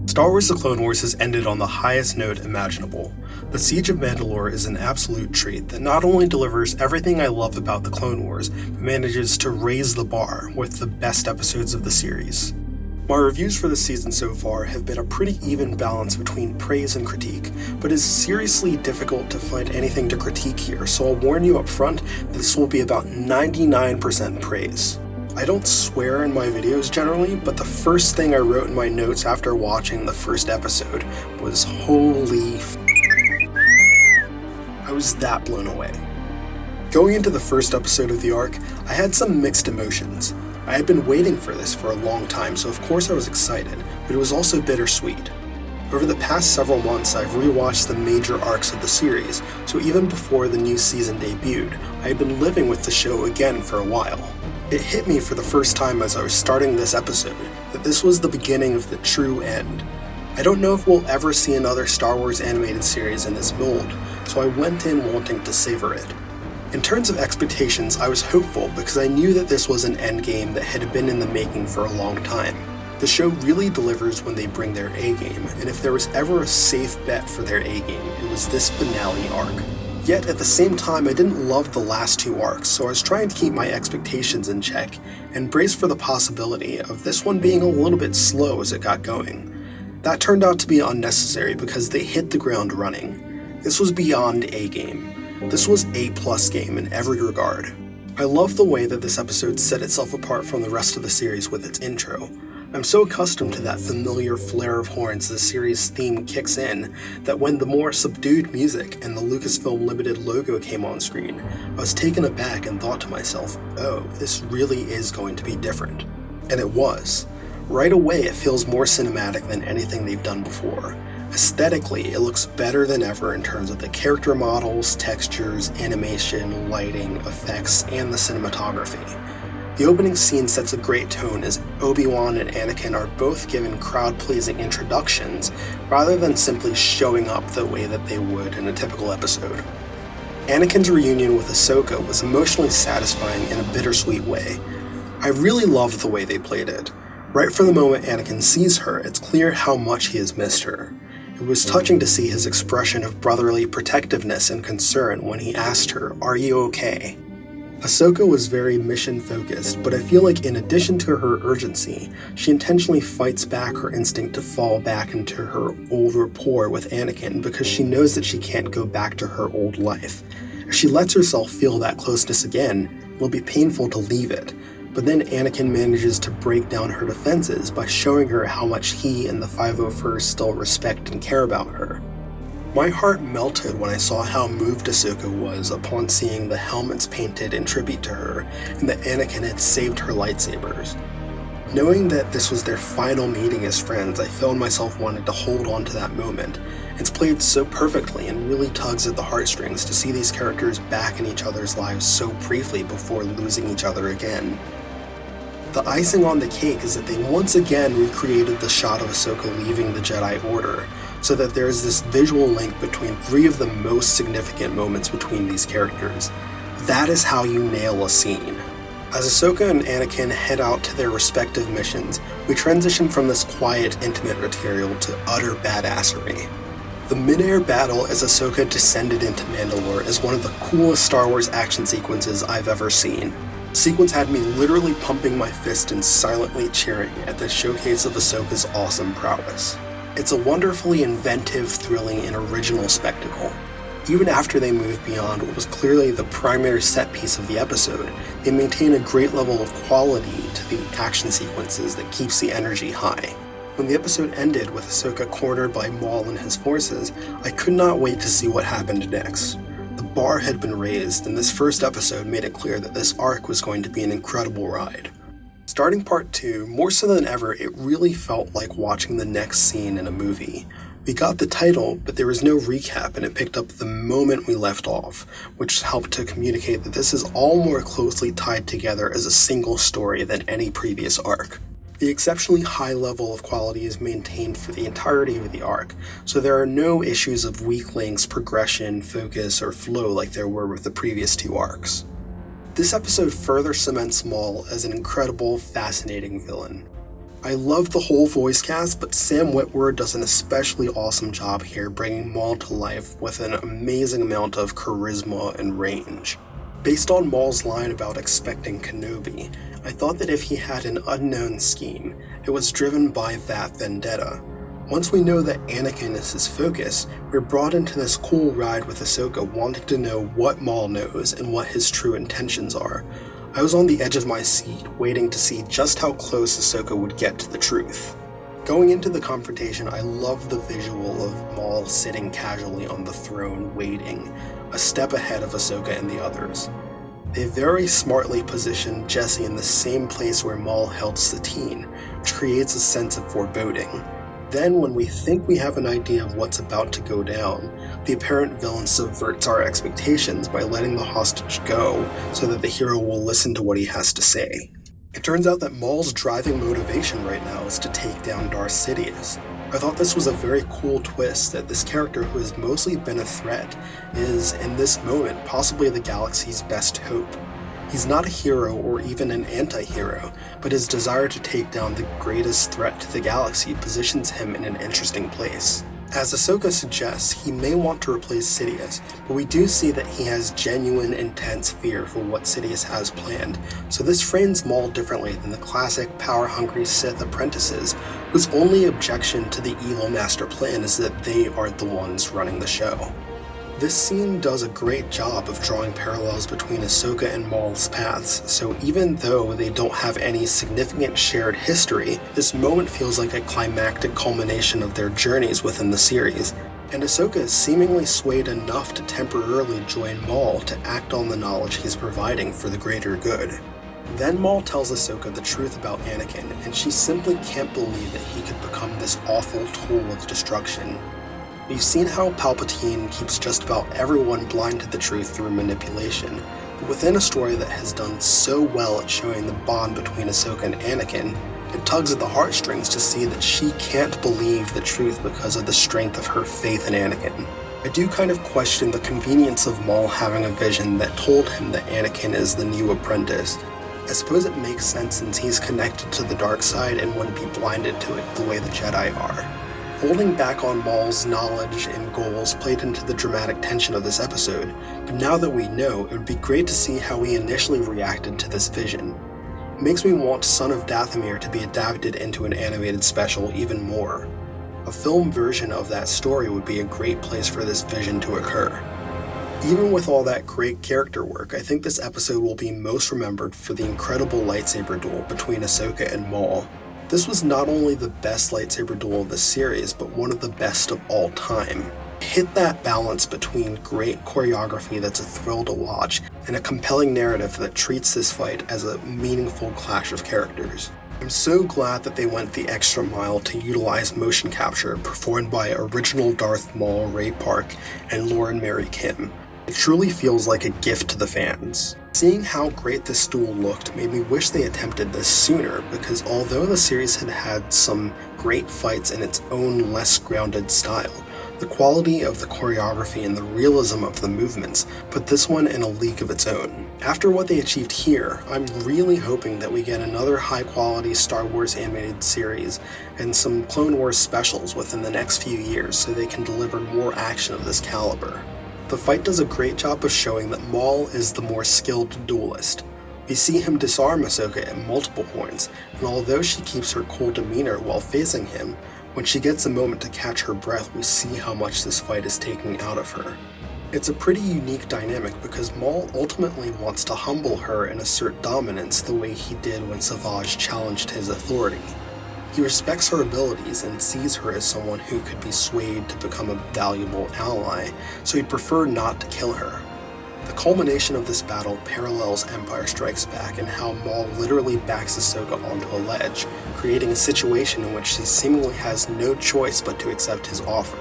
Star Wars The Clone Wars has ended on the highest note imaginable. The Siege of Mandalore is an absolute treat that not only delivers everything I love about The Clone Wars, but manages to raise the bar with the best episodes of the series. My reviews for this season so far have been a pretty even balance between praise and critique, but it's seriously difficult to find anything to critique here, so I'll warn you up front that this will be about 99% praise. I don't swear in my videos generally, but the first thing I wrote in my notes after watching the first episode was holy f***. I was that blown away. Going into the first episode of the arc, I had some mixed emotions. I had been waiting for this for a long time, so of course I was excited, but it was also bittersweet. Over the past several months, I've rewatched the major arcs of the series, so even before the new season debuted, I had been living with the show again for a while. It hit me for the first time as I was starting this episode that this was the beginning of the true end. I don't know if we'll ever see another Star Wars animated series in this mold, so I went in wanting to savor it. In terms of expectations, I was hopeful because I knew that this was an endgame that had been in the making for a long time. The show really delivers when they bring their A-game, and if there was ever a safe bet for their A-game, it was this finale arc. Yet at the same time, I didn't love the last two arcs, so I was trying to keep my expectations in check, and brace for the possibility of this one being a little bit slow as it got going. That turned out to be unnecessary because they hit the ground running. This was beyond A-game. This was A+ game in every regard. I love the way that this episode set itself apart from the rest of the series with its intro. I'm so accustomed to that familiar flare of horns the series' theme kicks in that when the more subdued music and the Lucasfilm Limited logo came on screen, I was taken aback and thought to myself, oh, this really is going to be different. And it was. Right away it feels more cinematic than anything they've done before. Aesthetically, it looks better than ever in terms of the character models, textures, animation, lighting, effects, and the cinematography. The opening scene sets a great tone as Obi-Wan and Anakin are both given crowd-pleasing introductions rather than simply showing up the way that they would in a typical episode. Anakin's reunion with Ahsoka was emotionally satisfying in a bittersweet way. I really loved the way they played it. Right from the moment Anakin sees her, it's clear how much he has missed her. It was touching to see his expression of brotherly protectiveness and concern when he asked her, "Are you okay?" Ahsoka was very mission-focused, but I feel like in addition to her urgency, she intentionally fights back her instinct to fall back into her old rapport with Anakin because she knows that she can't go back to her old life. If she lets herself feel that closeness again, it will be painful to leave it. But then Anakin manages to break down her defenses by showing her how much he and the 501st still respect and care about her. My heart melted when I saw how moved Ahsoka was upon seeing the helmets painted in tribute to her and that Anakin had saved her lightsabers. Knowing that this was their final meeting as friends, I found myself wanting to hold on to that moment. It's played so perfectly and really tugs at the heartstrings to see these characters back in each other's lives so briefly before losing each other again. The icing on the cake is that they once again recreated the shot of Ahsoka leaving the Jedi Order, so that there is this visual link between three of the most significant moments between these characters. That is how you nail a scene. As Ahsoka and Anakin head out to their respective missions, we transition from this quiet, intimate material to utter badassery. The mid-air battle as Ahsoka descended into Mandalore is one of the coolest Star Wars action sequences I've ever seen. The sequence had me literally pumping my fist and silently cheering at the showcase of Ahsoka's awesome prowess. It's a wonderfully inventive, thrilling, and original spectacle. Even after they move beyond what was clearly the primary set piece of the episode, they maintain a great level of quality to the action sequences that keeps the energy high. When the episode ended with Ahsoka cornered by Maul and his forces, I could not wait to see what happened next. The bar had been raised, and this first episode made it clear that this arc was going to be an incredible ride. Starting part 2, more so than ever, it really felt like watching the next scene in a movie. We got the title, but there was no recap, and it picked up the moment we left off, which helped to communicate that this is all more closely tied together as a single story than any previous arc. The exceptionally high level of quality is maintained for the entirety of the arc, so there are no issues of weak links, progression, focus, or flow like there were with the previous two arcs. This episode further cements Maul as an incredible, fascinating villain. I love the whole voice cast, but Sam Witwer does an especially awesome job here bringing Maul to life with an amazing amount of charisma and range. Based on Maul's line about expecting Kenobi, I thought that if he had an unknown scheme, it was driven by that vendetta. Once we know that Anakin is his focus, we're brought into this cool ride with Ahsoka wanting to know what Maul knows and what his true intentions are. I was on the edge of my seat, waiting to see just how close Ahsoka would get to the truth. Going into the confrontation, I love the visual of Maul sitting casually on the throne waiting, a step ahead of Ahsoka and the others. They very smartly positioned Jesse in the same place where Maul held Satine, which creates a sense of foreboding. Then, when we think we have an idea of what's about to go down, the apparent villain subverts our expectations by letting the hostage go so that the hero will listen to what he has to say. It turns out that Maul's driving motivation right now is to take down Darth Sidious. I thought this was a very cool twist that this character who has mostly been a threat is, in this moment, possibly the galaxy's best hope. He's not a hero or even an anti-hero, but his desire to take down the greatest threat to the galaxy positions him in an interesting place. As Ahsoka suggests, he may want to replace Sidious, but we do see that he has genuine, intense fear for what Sidious has planned, so this frames Maul differently than the classic power-hungry Sith apprentices, whose only objection to the evil master plan is that they aren't the ones running the show. This scene does a great job of drawing parallels between Ahsoka and Maul's paths, so even though they don't have any significant shared history, this moment feels like a climactic culmination of their journeys within the series, and Ahsoka is seemingly swayed enough to temporarily join Maul to act on the knowledge he's providing for the greater good. Then Maul tells Ahsoka the truth about Anakin, and she simply can't believe that he could become this awful tool of destruction. We've seen how Palpatine keeps just about everyone blind to the truth through manipulation, but within a story that has done so well at showing the bond between Ahsoka and Anakin, it tugs at the heartstrings to see that she can't believe the truth because of the strength of her faith in Anakin. I do kind of question the convenience of Maul having a vision that told him that Anakin is the new apprentice. I suppose it makes sense since he's connected to the dark side and wouldn't be blinded to it the way the Jedi are. Holding back on Maul's knowledge and goals played into the dramatic tension of this episode, but now that we know, it would be great to see how he initially reacted to this vision. It makes me want Son of Dathomir to be adapted into an animated special even more. A film version of that story would be a great place for this vision to occur. Even with all that great character work, I think this episode will be most remembered for the incredible lightsaber duel between Ahsoka and Maul. This was not only the best lightsaber duel of the series, but one of the best of all time. It hit that balance between great choreography that's a thrill to watch, and a compelling narrative that treats this fight as a meaningful clash of characters. I'm so glad that they went the extra mile to utilize motion capture performed by original Darth Maul Ray Park and Lauren Mary Kim. It truly feels like a gift to the fans. Seeing how great this duel looked made me wish they attempted this sooner, because although the series had had some great fights in its own less grounded style, the quality of the choreography and the realism of the movements put this one in a league of its own. After what they achieved here, I'm really hoping that we get another high-quality Star Wars animated series and some Clone Wars specials within the next few years so they can deliver more action of this caliber. The fight does a great job of showing that Maul is the more skilled duelist. We see him disarm Ahsoka at multiple points, and although she keeps her cool demeanor while facing him, when she gets a moment to catch her breath, we see how much this fight is taking out of her. It's a pretty unique dynamic because Maul ultimately wants to humble her and assert dominance the way he did when Savage challenged his authority. He respects her abilities and sees her as someone who could be swayed to become a valuable ally, so he'd prefer not to kill her. The culmination of this battle parallels Empire Strikes Back and how Maul literally backs Ahsoka onto a ledge, creating a situation in which she seemingly has no choice but to accept his offer.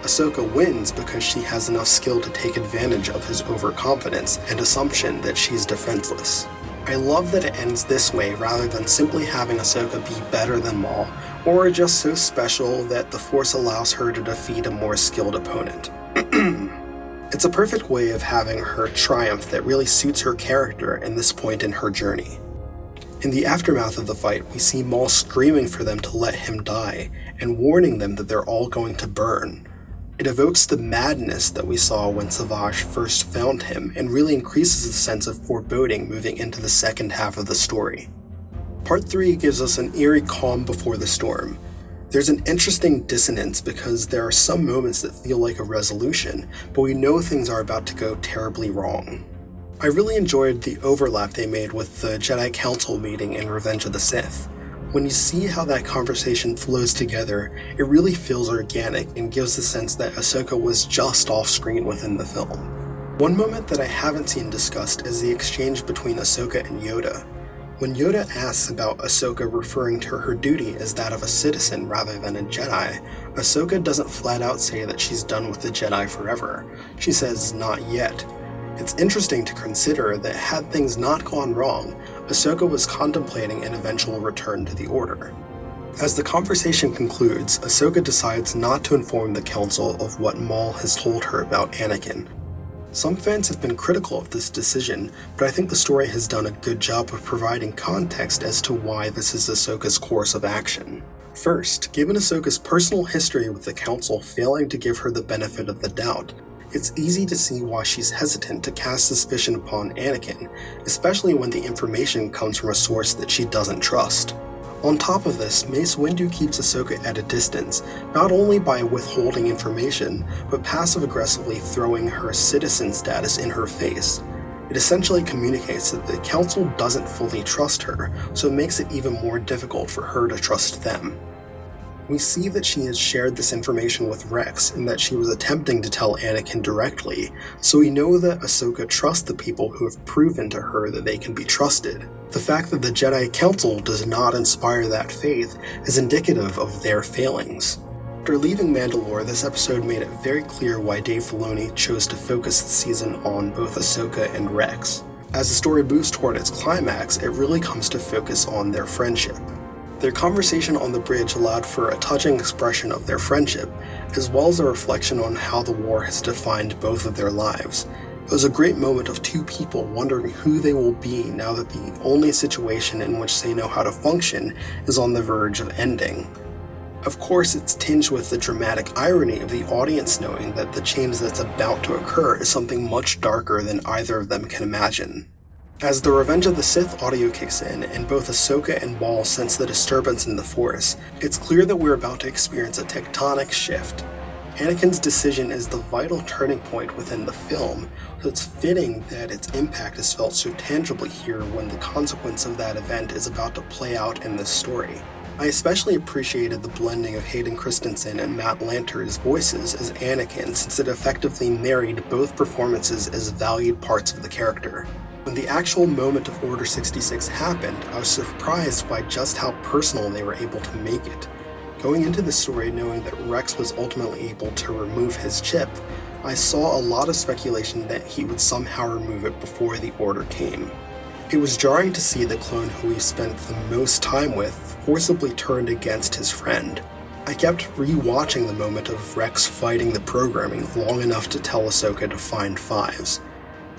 Ahsoka wins because she has enough skill to take advantage of his overconfidence and assumption that she's defenseless. I love that it ends this way rather than simply having Ahsoka be better than Maul, or just so special that the Force allows her to defeat a more skilled opponent. It's a perfect way of having her triumph that really suits her character in this point in her journey. In the aftermath of the fight, we see Maul screaming for them to let him die, and warning them that they're all going to burn. It evokes the madness that we saw when Savage first found him, and really increases the sense of foreboding moving into the second half of the story. Part 3 gives us an eerie calm before the storm. There's an interesting dissonance because there are some moments that feel like a resolution, but we know things are about to go terribly wrong. I really enjoyed the overlap they made with the Jedi Council meeting in Revenge of the Sith. When you see how that conversation flows together, it really feels organic and gives the sense that Ahsoka was just off-screen within the film. One moment that I haven't seen discussed is the exchange between Ahsoka and Yoda. When Yoda asks about Ahsoka referring to her duty as that of a citizen rather than a Jedi, Ahsoka doesn't flat out say that she's done with the Jedi forever. She says, "Not yet." It's interesting to consider that had things not gone wrong, Ahsoka was contemplating an eventual return to the Order. As the conversation concludes, Ahsoka decides not to inform the Council of what Maul has told her about Anakin. Some fans have been critical of this decision, but I think the story has done a good job of providing context as to why this is Ahsoka's course of action. First, given Ahsoka's personal history with the Council failing to give her the benefit of the doubt, it's easy to see why she's hesitant to cast suspicion upon Anakin, especially when the information comes from a source that she doesn't trust. On top of this, Mace Windu keeps Ahsoka at a distance, not only by withholding information, but passive-aggressively throwing her citizen status in her face. It essentially communicates that the Council doesn't fully trust her, so it makes it even more difficult for her to trust them. We see that she has shared this information with Rex and that she was attempting to tell Anakin directly, so we know that Ahsoka trusts the people who have proven to her that they can be trusted. The fact that the Jedi Council does not inspire that faith is indicative of their failings. After leaving Mandalore, this episode made it very clear why Dave Filoni chose to focus the season on both Ahsoka and Rex. As the story moves toward its climax, it really comes to focus on their friendship. Their conversation on the bridge allowed for a touching expression of their friendship, as well as a reflection on how the war has defined both of their lives. It was a great moment of two people wondering who they will be now that the only situation in which they know how to function is on the verge of ending. Of course, it's tinged with the dramatic irony of the audience knowing that the change that's about to occur is something much darker than either of them can imagine. As the Revenge of the Sith audio kicks in, and both Ahsoka and Maul sense the disturbance in the Force, it's clear that we're about to experience a tectonic shift. Anakin's decision is the vital turning point within the film, so it's fitting that its impact is felt so tangibly here when the consequence of that event is about to play out in this story. I especially appreciated the blending of Hayden Christensen and Matt Lanter's voices as Anakin, since it effectively married both performances as valued parts of the character. When the actual moment of Order 66 happened, I was surprised by just how personal they were able to make it. Going into the story knowing that Rex was ultimately able to remove his chip, I saw a lot of speculation that he would somehow remove it before the Order came. It was jarring to see the clone who he spent the most time with forcibly turned against his friend. I kept re-watching the moment of Rex fighting the programming long enough to tell Ahsoka to find Fives.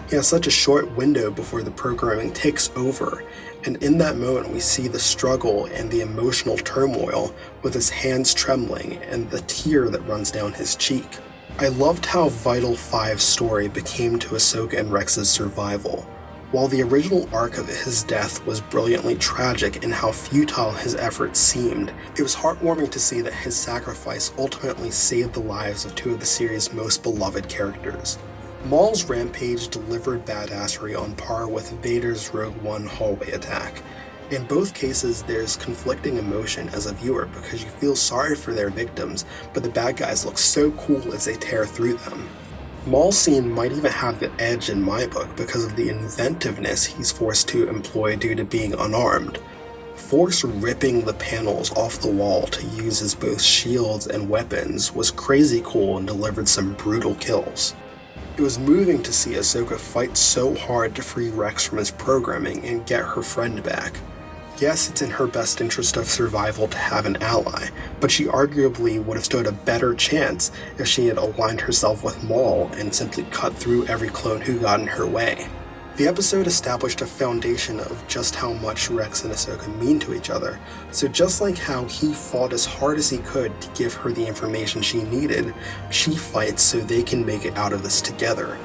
He has such a short window before the programming takes over, and in that moment we see the struggle and the emotional turmoil with his hands trembling and the tear that runs down his cheek. I loved how vital Five's story became to Ahsoka and Rex's survival. While the original arc of his death was brilliantly tragic in how futile his efforts seemed, it was heartwarming to see that his sacrifice ultimately saved the lives of two of the series' most beloved characters. Maul's rampage delivered badassery on par with Vader's Rogue One hallway attack. In both cases, there's conflicting emotion as a viewer because you feel sorry for their victims, but the bad guys look so cool as they tear through them. Maul's scene might even have the edge in my book because of the inventiveness he's forced to employ due to being unarmed. Force ripping the panels off the wall to use as both shields and weapons was crazy cool and delivered some brutal kills. It was moving to see Ahsoka fight so hard to free Rex from his programming and get her friend back. Yes, it's in her best interest of survival to have an ally, but she arguably would have stood a better chance if she had aligned herself with Maul and simply cut through every clone who got in her way. The episode established a foundation of just how much Rex and Ahsoka mean to each other, so just like how he fought as hard as he could to give her the information she needed, she fights so they can make it out of this together.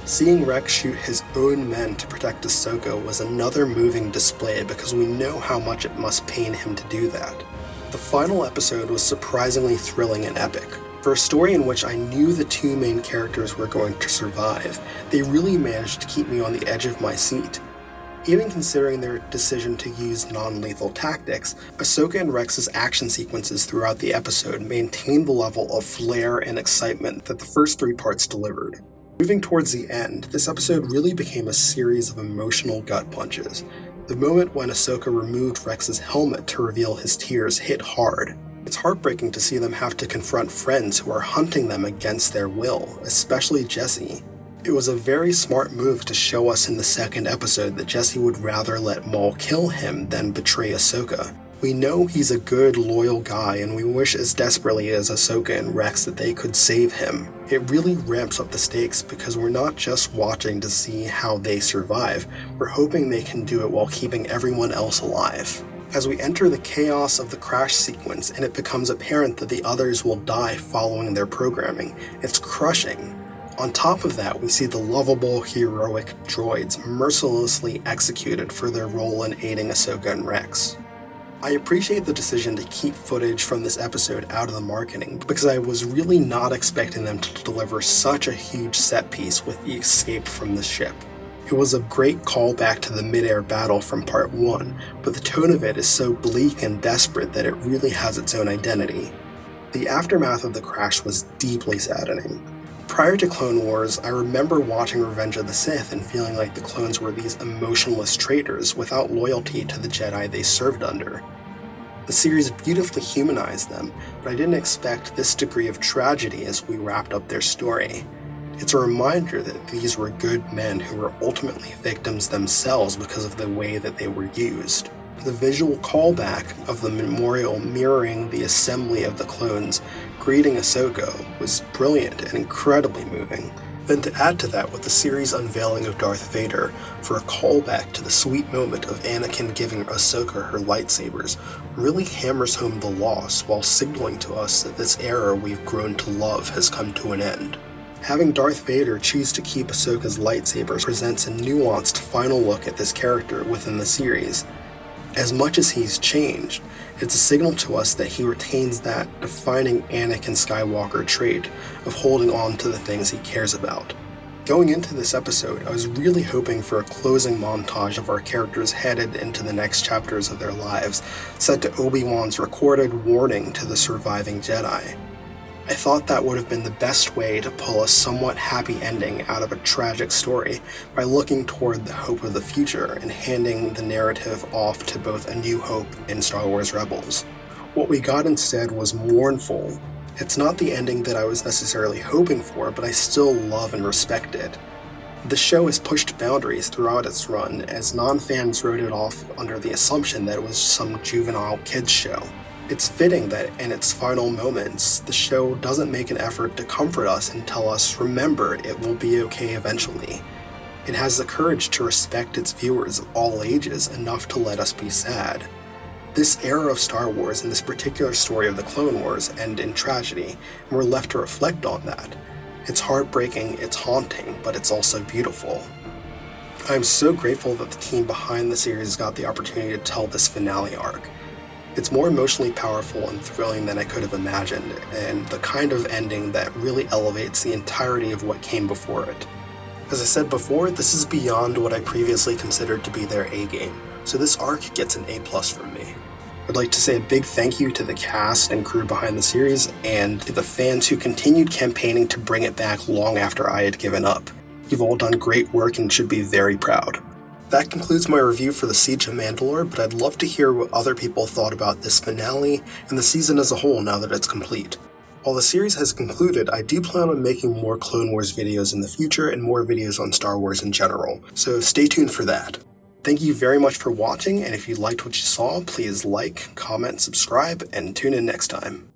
Seeing Rex shoot his own men to protect Ahsoka was another moving display because we know how much it must pain him to do that. The final episode was surprisingly thrilling and epic. For a story in which I knew the two main characters were going to survive, they really managed to keep me on the edge of my seat. Even considering their decision to use non-lethal tactics, Ahsoka and Rex's action sequences throughout the episode maintained the level of flair and excitement that the first 3 parts delivered. Moving towards the end, this episode really became a series of emotional gut punches. The moment when Ahsoka removed Rex's helmet to reveal his tears hit hard. It's heartbreaking to see them have to confront friends who are hunting them against their will, especially Jesse. It was a very smart move to show us in the second episode that Jesse would rather let Maul kill him than betray Ahsoka. We know he's a good, loyal guy, and we wish as desperately as Ahsoka and Rex that they could save him. It really ramps up the stakes because we're not just watching to see how they survive, we're hoping they can do it while keeping everyone else alive. As we enter the chaos of the crash sequence and it becomes apparent that the others will die following their programming, it's crushing. On top of that, we see the lovable, heroic droids mercilessly executed for their role in aiding Ahsoka and Rex. I appreciate the decision to keep footage from this episode out of the marketing because I was really not expecting them to deliver such a huge set piece with the escape from the ship. It was a great callback to the mid-air battle from Part 1, but the tone of it is so bleak and desperate that it really has its own identity. The aftermath of the crash was deeply saddening. Prior to Clone Wars, I remember watching Revenge of the Sith and feeling like the clones were these emotionless traitors without loyalty to the Jedi they served under. The series beautifully humanized them, but I didn't expect this degree of tragedy as we wrapped up their story. It's a reminder that these were good men who were ultimately victims themselves because of the way that they were used. The visual callback of the memorial mirroring the assembly of the clones greeting Ahsoka was brilliant and incredibly moving. Then to add to that with the series unveiling of Darth Vader for a callback to the sweet moment of Anakin giving Ahsoka her lightsabers really hammers home the loss while signaling to us that this era we've grown to love has come to an end. Having Darth Vader choose to keep Ahsoka's lightsabers presents a nuanced final look at this character within the series. As much as he's changed, it's a signal to us that he retains that defining Anakin Skywalker trait of holding on to the things he cares about. Going into this episode, I was really hoping for a closing montage of our characters headed into the next chapters of their lives, set to Obi-Wan's recorded warning to the surviving Jedi. I thought that would have been the best way to pull a somewhat happy ending out of a tragic story by looking toward the hope of the future and handing the narrative off to both A New Hope and Star Wars Rebels. What we got instead was mournful. It's not the ending that I was necessarily hoping for, but I still love and respect it. The show has pushed boundaries throughout its run, as non-fans wrote it off under the assumption that it was some juvenile kids show. It's fitting that in its final moments, the show doesn't make an effort to comfort us and tell us, remember, it will be okay eventually. It has the courage to respect its viewers of all ages enough to let us be sad. This era of Star Wars and this particular story of the Clone Wars end in tragedy, and we're left to reflect on that. It's heartbreaking, it's haunting, but it's also beautiful. I'm so grateful that the team behind the series got the opportunity to tell this finale arc. It's more emotionally powerful and thrilling than I could have imagined, and the kind of ending that really elevates the entirety of what came before it. As I said before, this is beyond what I previously considered to be their A-game, so this arc gets an A+ from me. I'd like to say a big thank you to the cast and crew behind the series, and to the fans who continued campaigning to bring it back long after I had given up. You've all done great work and should be very proud. That concludes my review for the Siege of Mandalore, but I'd love to hear what other people thought about this finale and the season as a whole now that it's complete. While the series has concluded, I do plan on making more Clone Wars videos in the future and more videos on Star Wars in general, so stay tuned for that. Thank you very much for watching, and if you liked what you saw, please like, comment, subscribe, and tune in next time.